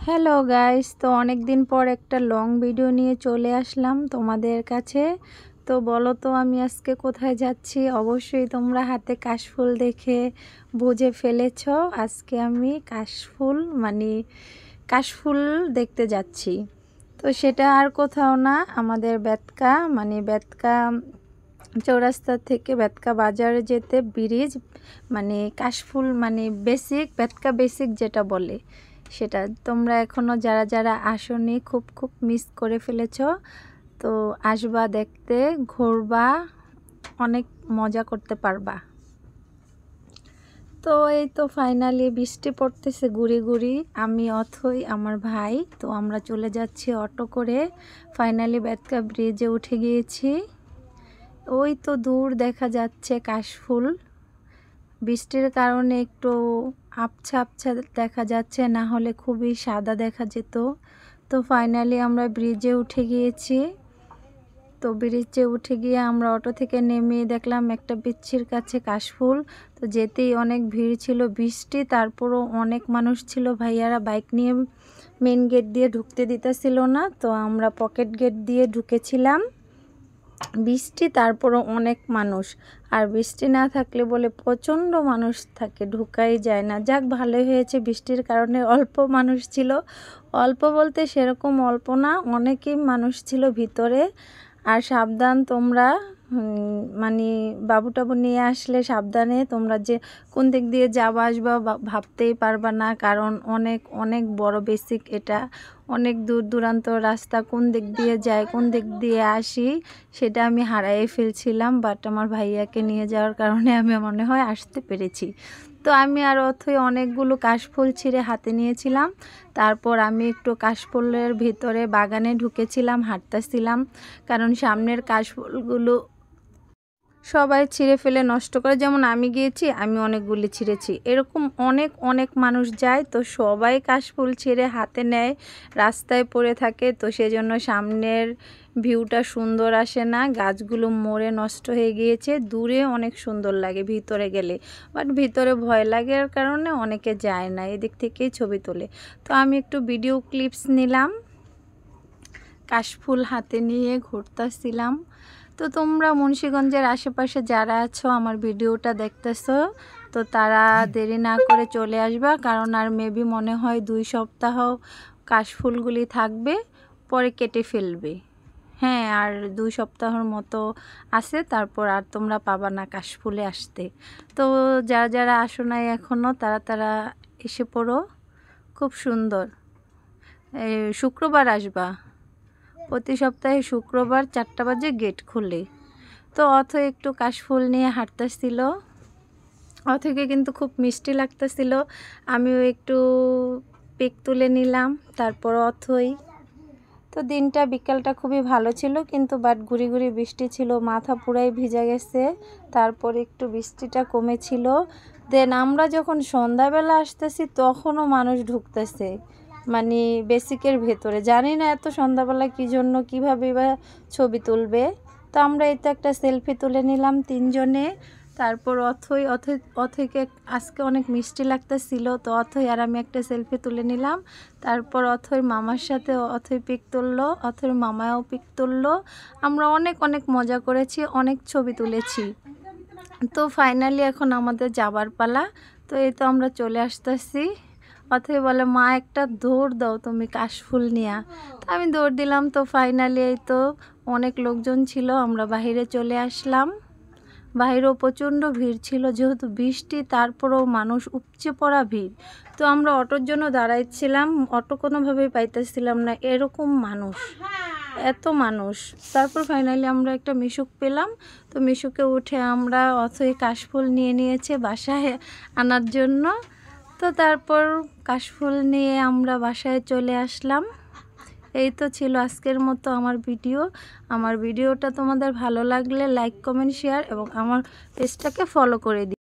Hello guys, তো অনেক দিন পর একটা লং ভিডিও নিয়ে চলে আসলাম তোমাদের কাছে। তো বলো তো আমি আজকে কোথায় যাচ্ছি? অবশ্যই তোমরা হাতে কাশফুল দেখে বুঝে ফেলেছ। আজকে আমি কাশফুল দেখতে যাচ্ছি। তো সেটা আর কোথাও না, আমাদের বেতকা চৌরাস্তা থেকে বেতকা বাজারে যেতে ব্রিজ কাশফুল বেতকা বেসিক যেটা বলে সেটা। তোমরা এখনও যারা যারা আসোনি খুব মিস করে ফেলেছ। তো আসবা দেখতে, ঘুরবা, অনেক মজা করতে পারবা। তো এই তো ফাইনালি বৃষ্টি পড়তেছে গুড়ি গুড়ি, আমি অথই আমার ভাই, তো আমরা চলে যাচ্ছি অটো করে। ফাইনালি বেতকা ব্রিজে উঠে গিয়েছি। ওই তো দূর দেখা যাচ্ছে কাশফুল, বৃষ্টির কারণে একটু আবছা আবছা দেখা যাচ্ছে, না হলে খুবই সাদা দেখা যেত। তো ফাইনালি আমরা ব্রিজে উঠে গিয়েছি। তো ব্রিজে উঠে গিয়ে আমরা অটো থেকে নেমে দেখলাম একটা বিচ্ছির কাছে কাশফুল। তো যেতেই অনেক ভিড় ছিল, বৃষ্টি, তারপরও অনেক মানুষ ছিল। ভাইয়ারা বাইক নিয়ে মেন গেট দিয়ে ঢুকতে দিতেছিল না, তো আমরা পকেট গেট দিয়ে ঢুকেছিলাম। বৃষ্টি, তারপরও অনেক মানুষ, আর বৃষ্টি না থাকলে বলে প্রচণ্ড মানুষ থাকে, ঢুকাই যায় না। যাক, ভালোই হয়েছে, বৃষ্টির কারণে অল্প মানুষ ছিল। অল্প বলতে সেরকম অল্প না, অনেকই মানুষ ছিল ভিতরে। আর সাবধান তোমরা, বাবু টাবু নিয়ে আসলে সাবধানে, তোমরা যে কোন দিক দিয়ে যাবা আসবা ভাবতেই পারবা না, কারণ অনেক অনেক বড় বেসিক এটা। অনেক দূর দূরান্ত রাস্তা, কোন দিক দিয়ে যায় কোন দিক দিয়ে আসি সেটা আমি হারাই ফেলছিলাম, বাট আমার ভাইয়াকে নিয়ে যাওয়ার কারণে আমি মনে হয় আসতে পেরেছি। তো আমি আর অথই অনেকগুলো কাশফুল ছিঁড়ে হাতে নিয়েছিলাম। তারপর আমি একটু কাশফুলের ভিতরে বাগানে ঢুকেছিলাম, হাঁটতেছিলাম, কারণ সামনের কাশফুলগুলো সবাই ছিঁড়ে ফেলে নষ্ট করে। যেমন আমি গিয়েছি, আমি অনেকগুলি ছিঁড়েছি, এরকম অনেক অনেক মানুষ যায়, তো সবাই কাশফুল ছিঁড়ে হাতে নেয়, রাস্তায় পড়ে থাকে। তো সেজন্য সামনের ভিউটা সুন্দর আসে না, গাছগুলো মরে নষ্ট হয়ে গিয়েছে। দূরে অনেক সুন্দর লাগে ভিতরে গেলে, বাট ভিতরে ভয় লাগে, এর কারণে অনেকে যায় না, এদিক থেকেই ছবি তোলে। তো আমি একটু ভিডিও ক্লিপস নিলাম, কাশফুল হাতে নিয়ে ঘুরতেছিলাম। তো তোমরা মুন্সিগঞ্জের আশেপাশে যারা আছো আমার ভিডিওটা দেখতেছো, তো তারা দেরি না করে চলে আসবা, কারণ আর মেবি মনে হয় 2 সপ্তাহ কাশফুলগুলি থাকবে, পরে কেটে ফেলবে। হ্যাঁ, আর 2 সপ্তাহের মতো আছে, তারপর আর তোমরা পাবা না কাশফুলে আসতে। তো যারা যারা আসো নাই এখনও, তারা তারা এসে পড়ো, খুব সুন্দর। শুক্রবার আসবা, প্রতি সপ্তাহে শুক্রবার 4টা বাজে গেট খুলে। তো অথই একটু কাশফুল নিয়ে হাঁটতেছিল, অথইকে কিন্তু খুব মিষ্টি লাগতেছিল। আমিও একটু পিক তুলে নিলাম, তারপর অথই। তো দিনটা বিকালটা খুবই ভালো ছিল, কিন্তু বাট ঘুরি ঘুরি বৃষ্টি ছিল, মাথা পুরাই ভিজে গেছে। তারপর একটু বৃষ্টিটা কমেছিল, দেন আমরা যখন সন্ধ্যাবেলা আসতেছি তখনও মানুষ ঢুকতেছে বেসিকের ভেতরে। জানি না এত সন্ধ্যাবেলা কী জন্য, কীভাবে বা ছবি তুলবে। তো আমরা এই তো একটা সেলফি তুলে নিলাম 3 জনে। তারপর অথইকে আজকে অনেক মিষ্টি লাগতেছিল, তো অথই আর আমি একটা সেলফি তুলে নিলাম। তারপর অথইর মামার সাথে অথই পিক তুললো, অথইর মামাও পিক তুললো। আমরা অনেক অনেক মজা করেছি, অনেক ছবি তুলেছি। তো ফাইনালি এখন আমাদের যাবার পালা। তো এই তো আমরা চলে আসতেছি। অথই বলে, মা একটা দৌড় দাও তুমি কাশফুল নিয়া। তো আমি দৌড় দিলাম। তো ফাইনালি এই তো অনেক লোকজন ছিল, আমরা বাহিরে চলে আসলাম। বাইরেও প্রচণ্ড ভিড় ছিল, যেহেতু বৃষ্টি, তারপরেও মানুষ উপচে পড়া ভিড়। তো আমরা অটোর জন্য দাঁড়াইছিলাম, অটো কোনোভাবেই পাইতেছিলাম না, এরকম মানুষ, এত মানুষ। তারপর ফাইনালি আমরা একটা মিশুক পেলাম, তো মিশুকে উঠে আমরা অথই কাশফুল নিয়ে নিয়েছে বাসায় আনার জন্য। তো তারপর কাশফুল নিয়ে আমরা বাসায় চলে আসলাম। এই তো ছিল আজকের মতো আমার ভিডিও। আমার ভিডিওটা তোমাদের ভালো লাগলে লাইক, কমেন্ট, শেয়ার এবং আমার পেজটাকে ফলো করে দিও।